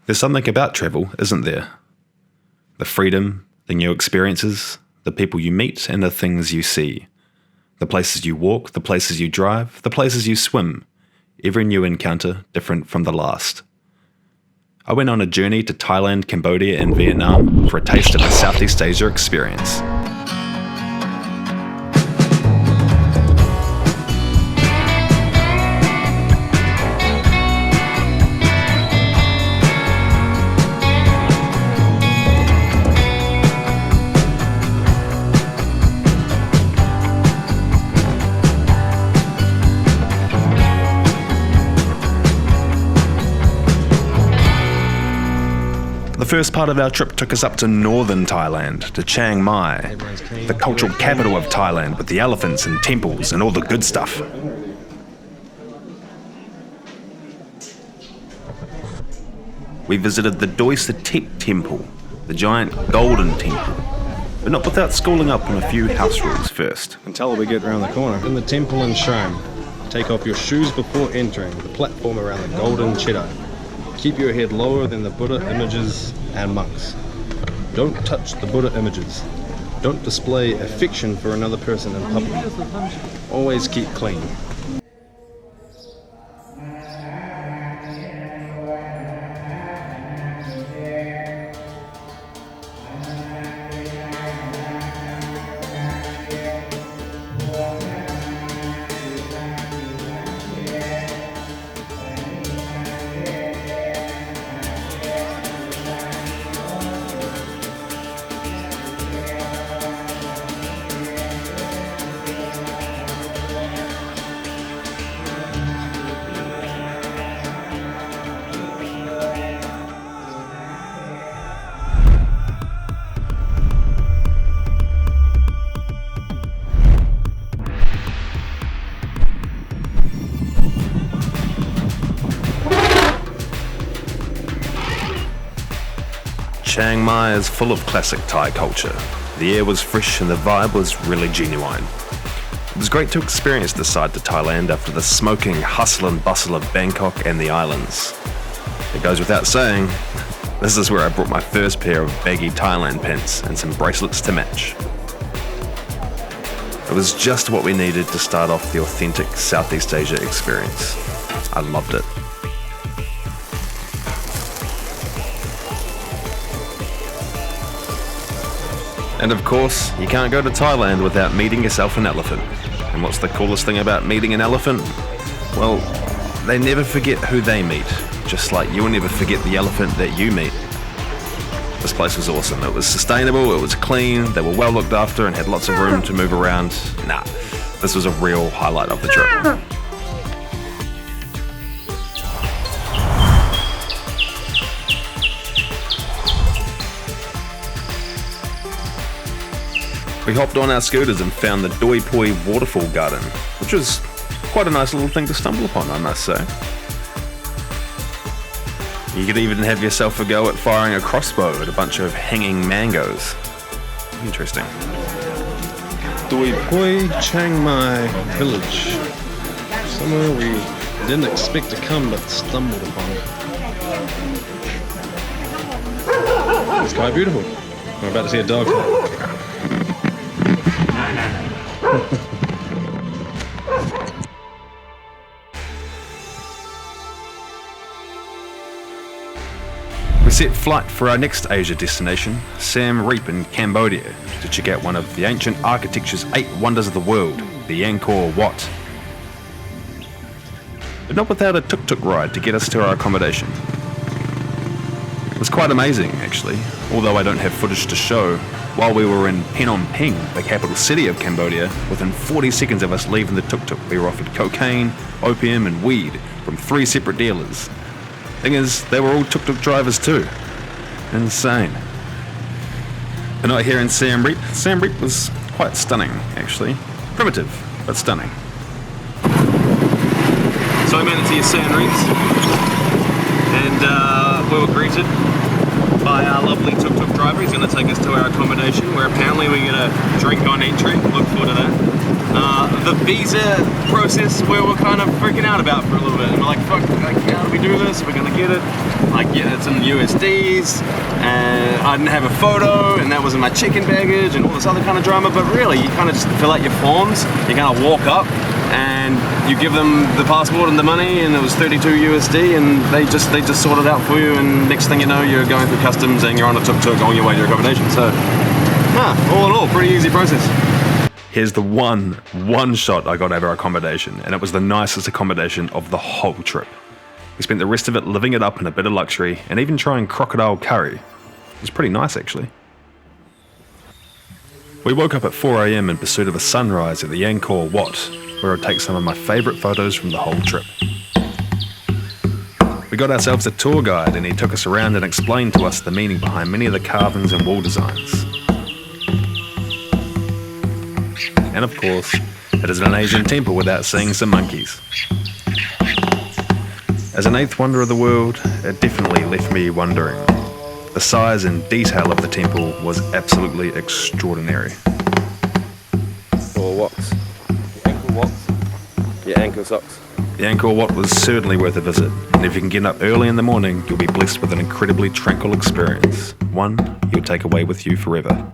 There's something about travel, isn't there? The freedom, the new experiences, the people you meet and the things you see. The places you walk, the places you drive, the places you swim. Every new encounter different from the last. I went on a journey to Thailand, Cambodia and Vietnam for a taste of the Southeast Asia experience. The first part of our trip took us up to northern Thailand, to Chiang Mai, the cultural capital of Thailand with the elephants and temples and all the good stuff. We visited the Doi Suthep temple, the giant golden temple, but not without schooling up on a few house rules first. Until we get around the corner. In the temple and shrine, take off your shoes before entering the platform around the golden cheddar. Keep your head lower than the Buddha images and monks. Don't touch the Buddha images. Don't display affection for another person in public. Always keep clean. Chiang Mai is full of classic Thai culture. The air was fresh and the vibe was really genuine. It was great to experience this side to Thailand after the smoking hustle and bustle of Bangkok and the islands. It goes without saying, this is where I brought my first pair of baggy Thailand pants and some bracelets to match. It was just what we needed to start off the authentic Southeast Asia experience. I loved it. And of course, you can't go to Thailand without meeting yourself an elephant. And what's the coolest thing about meeting an elephant? Well, they never forget who they meet, just like you'll never forget the elephant that you meet. This place was awesome. It was sustainable, it was clean, they were well looked after and had lots of room to move around. This was a real highlight of the trip. We hopped on our scooters and found the Doi Poi waterfall garden, which was quite a nice little thing to stumble upon, I must say. You could even have yourself a go at firing a crossbow at a bunch of hanging mangoes. Interesting. Doi Poi, Chiang Mai village. Somewhere we didn't expect to come but stumbled upon. It's quite beautiful. We're about to see a dog. We set flight for our next Asia destination, Siem Reap in Cambodia, to check out one of the ancient architecture's 8 wonders of the world, the Angkor Wat. But not without a tuk-tuk ride to get us to our accommodation. It was quite amazing, actually, although I don't have footage to show. While we were in Phnom Penh, the capital city of Cambodia, within 40 seconds of us leaving the tuk-tuk, we were offered cocaine, opium and weed from 3 separate dealers. Thing is, they were all tuk-tuk drivers too. Insane. But not here in Siem Reap. Siem Reap was quite stunning, actually. Primitive, but stunning. So I made it to Siem Reap, and we were greeted by our lovely tuk-tuk driver. He's going to take us to our accommodation, where apparently we get a drink on entry. Look forward to that. The visa process we were kind of freaking out about for a little bit. And we're like, fuck, like, how do we do this? We're going to get it. Like, yeah, it's in USDs, and I didn't have a photo, and that was in my check-in baggage, and all this other kind of drama. But really, you kind of just fill out your forms. You kind of walk up, and you give them the passport and the money, and it was 32 USD, and they just sort it out for you, and next thing you know, you're going through customs and you're on a tuk-tuk on your way to your accommodation. So, all in all, pretty easy process. Here's the one shot I got out of our accommodation, and it was the nicest accommodation of the whole trip. We spent the rest of it living it up in a bit of luxury, and even trying crocodile curry. It was pretty nice, actually. We woke up at 4 AM in pursuit of a sunrise at the Angkor Wat, where I'd take some of my favourite photos from the whole trip. We got ourselves a tour guide, and he took us around and explained to us the meaning behind many of the carvings and wall designs. And of course, it isn't an Asian temple without seeing some monkeys. As an eighth wonder of the world, it definitely left me wondering. The size and detail of the temple was absolutely extraordinary. Or Wats. The Angkor Wats. Yeah, Angkor socks. The Angkor Wat was certainly worth a visit, and if you can get up early in the morning, you'll be blessed with an incredibly tranquil experience, one you'll take away with you forever.